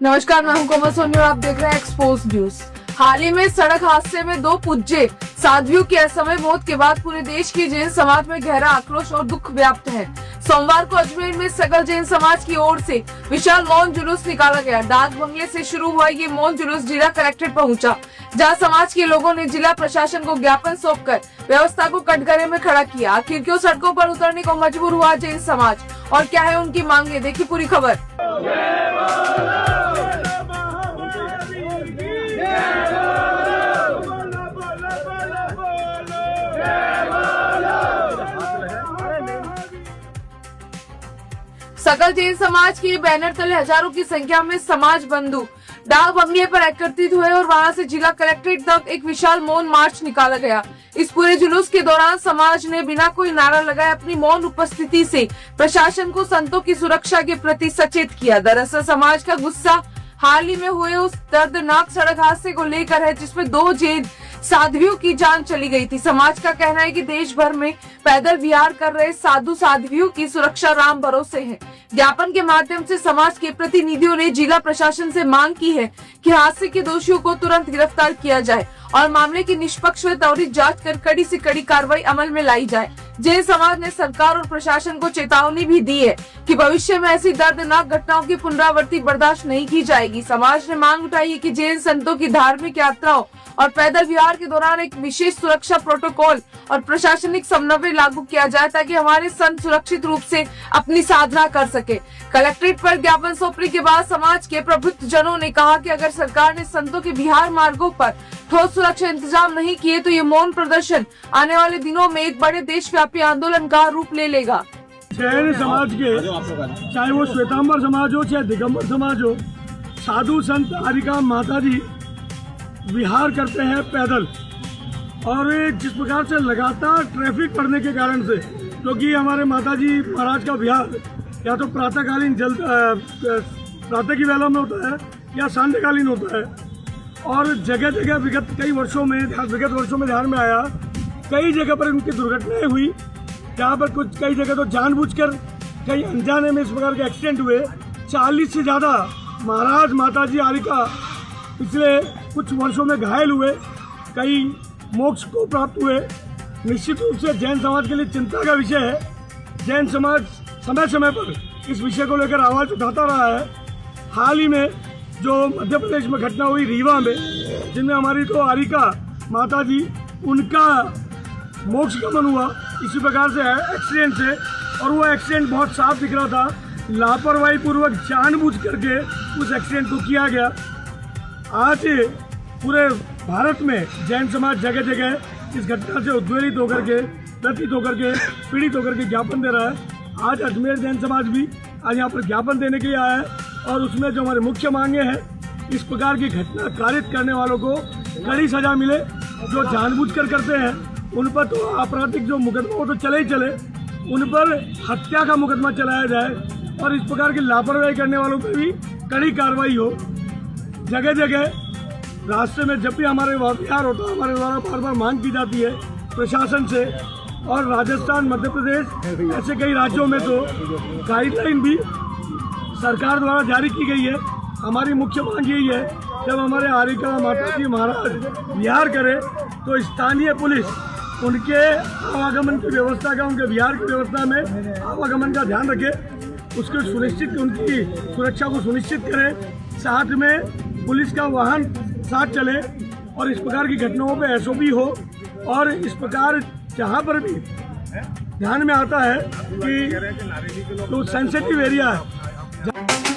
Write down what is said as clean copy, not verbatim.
नमस्कार, मैं हूं कोमल सोनी और आप देख रहे हैं एक्सपोज न्यूज। हाल ही में सड़क हादसे में 2 पूज्य साध्वियों की असमय मौत के बाद पूरे देश की जैन समाज में गहरा आक्रोश और दुख व्याप्त है। सोमवार को अजमेर में सकल जैन समाज की ओर से विशाल मौन जुलूस निकाला गया। डाक बंगले से शुरू हुआ ये मौन जुलूस जिला कलेक्ट्रेट पहुंचा, जहां समाज के लोगों ने जिला प्रशासन को ज्ञापन सौंपकर व्यवस्था को कटघरे में खड़ा किया। आखिर क्यों सड़कों पर उतरने को मजबूर हुआ जैन समाज और क्या है उनकी मांगे, देखिए पूरी खबर। सकल जैन समाज के बैनर तले हजारों की संख्या में समाज बंधु डाक बंगले पर एकत्रित हुए और वहां से जिला कलेक्ट्रेट तक एक विशाल मौन मार्च निकाला गया। इस पूरे जुलूस के दौरान समाज ने बिना कोई नारा लगाए अपनी मौन उपस्थिति से प्रशासन को संतों की सुरक्षा के प्रति सचेत किया। दरअसल समाज का गुस्सा हाल ही में हुए उस दर्दनाक सड़क हादसे को लेकर है, जिसमें 2 जैन साध्वियों की जान चली गई थी। समाज का कहना है कि देश भर में पैदल विहार कर रहे साधु साध्वियों की सुरक्षा राम भरोसे है। ज्ञापन के माध्यम से समाज के प्रतिनिधियों ने जिला प्रशासन से मांग की है कि हादसे के दोषियों को तुरंत गिरफ्तार किया जाए और मामले की निष्पक्ष व त्वरित जांच कर कड़ी से कड़ी कार्रवाई अमल में लाई जाए। जैन समाज ने सरकार और प्रशासन को चेतावनी भी दी है कि भविष्य में ऐसी दर्दनाक घटनाओं की पुनरावृत्ति बर्दाश्त नहीं की जाएगी। समाज ने मांग उठाई है कि जैन संतों की धार्मिक यात्राओं और पैदल विहार के दौरान एक विशेष सुरक्षा प्रोटोकॉल और प्रशासनिक समन्वय लागू किया जाए, ताकि हमारे संत सुरक्षित रूप से अपनी साधना कर सके। कलेक्ट्रेट पर ज्ञापन सौंपने के बाद समाज के प्रबुद्ध जनों ने कहा कि अगर सरकार ने संतों के विहार मार्गों पर ठोस सुरक्षा इंतजाम नहीं किए तो ये मौन प्रदर्शन आने वाले दिनों में एक बड़े देशव्यापी आंदोलन का रूप ले लेगा। जैन समाज के, चाहे वो श्वेतांबर समाज हो चाहे दिगंबर समाज हो, साधु संत आरिका माता जी विहार करते हैं पैदल। और जिस प्रकार से लगातार ट्रैफिक बढ़ने के कारण से, क्योंकि हमारे माता जी महाराज का विहार या तो प्रातःकालीन प्रातः की वेला में होता है या सांध्यकालीन होता है। और जगह जगह विगत वर्षों में ध्यान में आया, कई जगह पर उनकी दुर्घटनाएं हुई, जहाँ पर कई जगह तो जानबूझकर, कई अनजाने में इस प्रकार के एक्सीडेंट हुए। 40 से ज़्यादा महाराज माता जी आरिका पिछले कुछ वर्षों में घायल हुए, कई मोक्ष को प्राप्त हुए। निश्चित रूप से जैन समाज के लिए चिंता का विषय है। जैन समाज समय समय पर इस विषय को लेकर आवाज़ उठाता रहा है। हाल ही में जो मध्य प्रदेश में घटना हुई रीवा में, जिनमें हमारी तो आरिका माता जी, उनका मोक्ष गमन हुआ इसी प्रकार से एक्सीडेंट से। और वो एक्सीडेंट बहुत साफ दिख रहा था, लापरवाही पूर्वक जानबूझ करके उस एक्सीडेंट को किया गया। आज पूरे भारत में जैन समाज जगह जगह इस घटना से उद्वेलित होकर के, व्यथित होकर के, पीड़ित होकर के ज्ञापन दे रहा है। आज अजमेर जैन समाज भी आज यहाँ पर ज्ञापन देने के लिए आया है और उसमें जो हमारी मुख्य मांगे हैं, इस प्रकार की घटना कारित करने वालों को कड़ी सजा मिले। जो जानबूझकर करते हैं उन पर तो आपराधिक जो मुकदमा वो तो चले ही चले, उन पर हत्या का मुकदमा चलाया जाए और इस प्रकार की लापरवाही करने वालों पर भी कड़ी कार्रवाई हो। जगह जगह रास्ते में जब भी हमारे विहार होता है, हमारे द्वारा बार बार मांग की जाती है प्रशासन से। और राजस्थान, मध्य प्रदेश, ऐसे कई राज्यों में तो गाइडलाइन भी सरकार द्वारा जारी की गई है। हमारी मुख्य मांग यही है, जब हमारे आरिका माता जी महाराज विहार करे तो स्थानीय पुलिस उनके आवागमन की व्यवस्था का, उनके विहार की व्यवस्था में आवागमन का ध्यान रखे, उसको सुनिश्चित, उनकी सुरक्षा को सुनिश्चित करे। साथ में पुलिस का वाहन साथ चले और इस प्रकार की घटनाओं पे SOP हो। और इस प्रकार जहाँ पर भी ध्यान में आता है कि तो सेंसिटिव एरिया है।